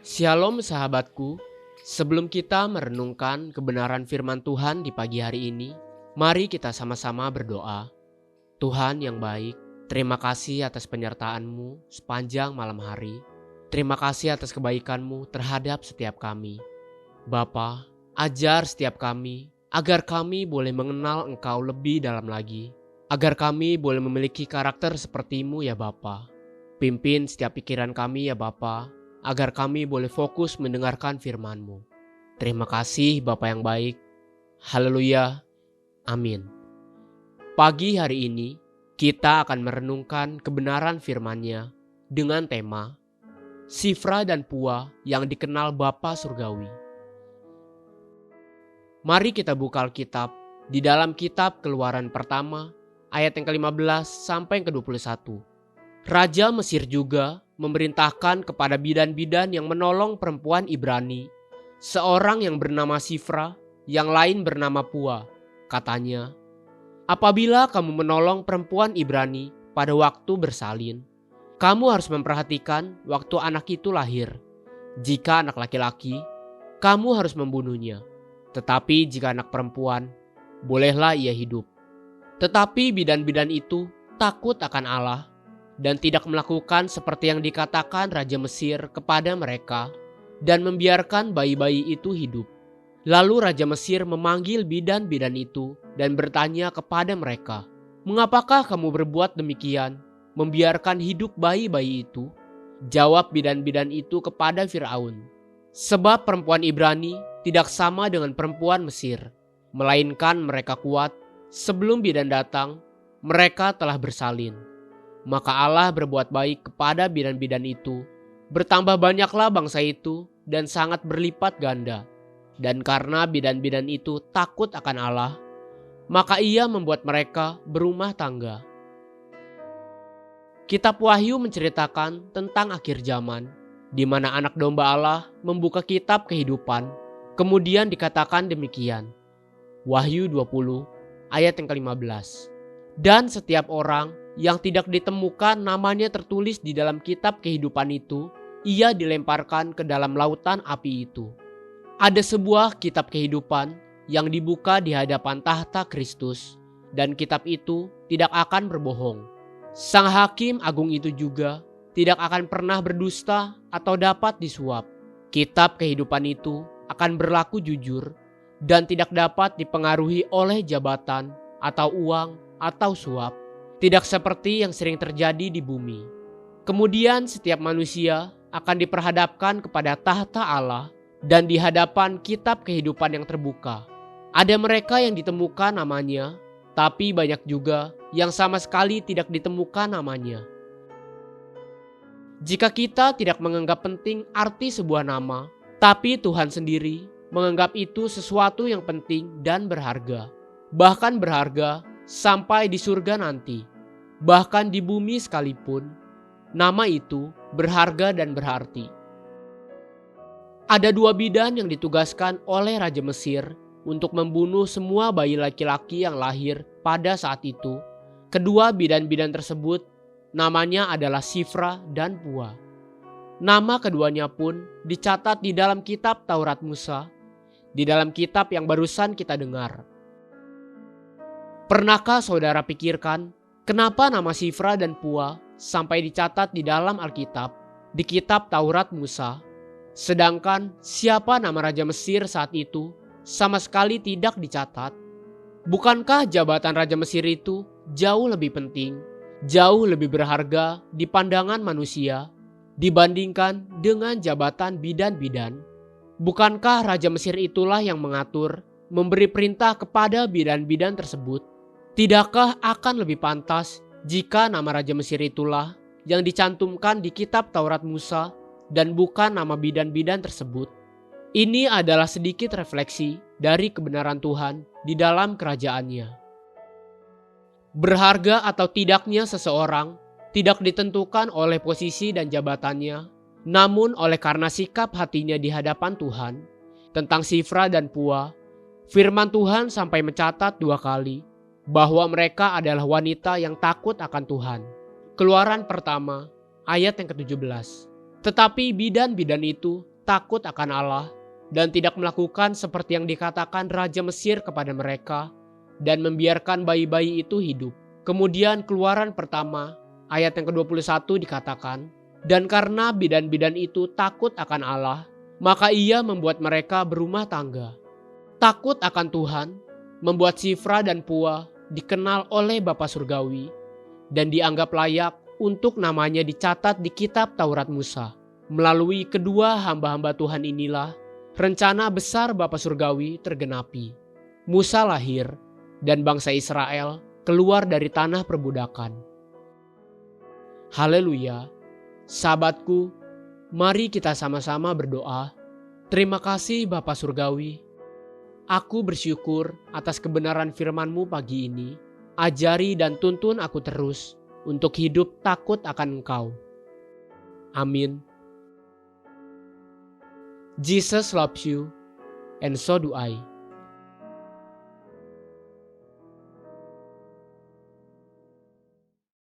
Shalom sahabatku, sebelum kita merenungkan kebenaran firman Tuhan di pagi hari ini, mari kita sama-sama berdoa. Tuhan yang baik, terima kasih atas penyertaan-Mu sepanjang malam hari. Terima kasih atas kebaikan-Mu terhadap setiap kami. Bapa, ajar setiap kami agar kami boleh mengenal Engkau lebih dalam lagi. Agar kami boleh memiliki karakter seperti-Mu ya Bapa. Pimpin setiap pikiran kami ya Bapa, agar kami boleh fokus mendengarkan firman-Mu. Terima kasih Bapa yang baik. Haleluya. Amin. Pagi hari ini, kita akan merenungkan kebenaran firman-Nya dengan tema Sifra dan Pua yang dikenal Bapa Surgawi. Mari kita buka Alkitab di dalam kitab Keluaran pertama, ayat yang ke-15 sampai yang ke-21. Raja Mesir juga memerintahkan kepada bidan-bidan yang menolong perempuan Ibrani, seorang yang bernama Sifra, yang lain bernama Pua. Katanya, apabila kamu menolong perempuan Ibrani pada waktu bersalin, kamu harus memperhatikan waktu anak itu lahir. Jika anak laki-laki, kamu harus membunuhnya. Tetapi jika anak perempuan, bolehlah ia hidup. Tetapi bidan-bidan itu takut akan Allah dan tidak melakukan seperti yang dikatakan Raja Mesir kepada mereka dan membiarkan bayi-bayi itu hidup. Lalu Raja Mesir memanggil bidan-bidan itu dan bertanya kepada mereka, "Mengapakah kamu berbuat demikian, membiarkan hidup bayi-bayi itu?" Jawab bidan-bidan itu kepada Firaun, "Sebab perempuan Ibrani tidak sama dengan perempuan Mesir, melainkan mereka kuat. Sebelum bidan datang, mereka telah bersalin." Maka Allah berbuat baik kepada bidan-bidan itu. Bertambah banyaklah bangsa itu dan sangat berlipat ganda. Dan karena bidan-bidan itu takut akan Allah, maka Ia membuat mereka berumah tangga. Kitab Wahyu menceritakan tentang akhir zaman, di mana anak domba Allah membuka kitab kehidupan. Kemudian dikatakan demikian. Wahyu 20 ayat yang ke-15. Dan setiap orang yang tidak ditemukan namanya tertulis di dalam kitab kehidupan itu, ia dilemparkan ke dalam lautan api itu. Ada sebuah kitab kehidupan yang dibuka di hadapan tahta Kristus, dan kitab itu tidak akan berbohong. Sang hakim agung itu juga tidak akan pernah berdusta atau dapat disuap. Kitab kehidupan itu akan berlaku jujur dan tidak dapat dipengaruhi oleh jabatan atau uang atau suap. Tidak seperti yang sering terjadi di bumi. Kemudian setiap manusia akan diperhadapkan kepada tahta Allah dan di hadapan kitab kehidupan yang terbuka. Ada mereka yang ditemukan namanya, tapi banyak juga yang sama sekali tidak ditemukan namanya. Jika kita tidak menganggap penting arti sebuah nama, tapi Tuhan sendiri menganggap itu sesuatu yang penting dan berharga. Bahkan berharga sampai di surga nanti. Bahkan di bumi sekalipun, nama itu berharga dan berarti. Ada dua bidan yang ditugaskan oleh Raja Mesir untuk membunuh semua bayi laki-laki yang lahir pada saat itu. Kedua bidan-bidan tersebut namanya adalah Sifra dan Pua. Nama keduanya pun dicatat di dalam kitab Taurat Musa, di dalam kitab yang barusan kita dengar. Pernahkah saudara pikirkan kenapa nama Sifra dan Pua sampai dicatat di dalam Alkitab, di kitab Taurat Musa, sedangkan siapa nama Raja Mesir saat itu sama sekali tidak dicatat? Bukankah jabatan Raja Mesir itu jauh lebih penting, jauh lebih berharga di pandangan manusia dibandingkan dengan jabatan bidan-bidan? Bukankah Raja Mesir itulah yang mengatur, memberi perintah kepada bidan-bidan tersebut? Tidakkah akan lebih pantas jika nama Raja Mesir itulah yang dicantumkan di kitab Taurat Musa dan bukan nama bidan-bidan tersebut? Ini adalah sedikit refleksi dari kebenaran Tuhan di dalam kerajaannya. Berharga atau tidaknya seseorang tidak ditentukan oleh posisi dan jabatannya, namun oleh karena sikap hatinya di hadapan Tuhan. Tentang Sifra dan Pua, firman Tuhan sampai mencatat 2 kali bahwa mereka adalah wanita yang takut akan Tuhan. Keluaran pertama ayat yang ke-17. Tetapi bidan-bidan itu takut akan Allah, dan tidak melakukan seperti yang dikatakan Raja Mesir kepada mereka, dan membiarkan bayi-bayi itu hidup. Kemudian Keluaran pertama, ayat yang ke-21 dikatakan, dan karena bidan-bidan itu takut akan Allah, maka ia membuat mereka berumah tangga. Takut akan Tuhan membuat Sifra dan Pua dikenal oleh Bapa Surgawi dan dianggap layak untuk namanya dicatat di kitab Taurat Musa. Melalui kedua hamba-hamba Tuhan inilah rencana besar Bapa Surgawi tergenapi. Musa lahir dan bangsa Israel keluar dari tanah perbudakan. Haleluya. Sahabatku, mari kita sama-sama berdoa. Terima kasih Bapa Surgawi. Aku bersyukur atas kebenaran firman-Mu pagi ini. Ajari dan tuntun aku terus untuk hidup takut akan Engkau. Amin. Jesus loves you, and so do I.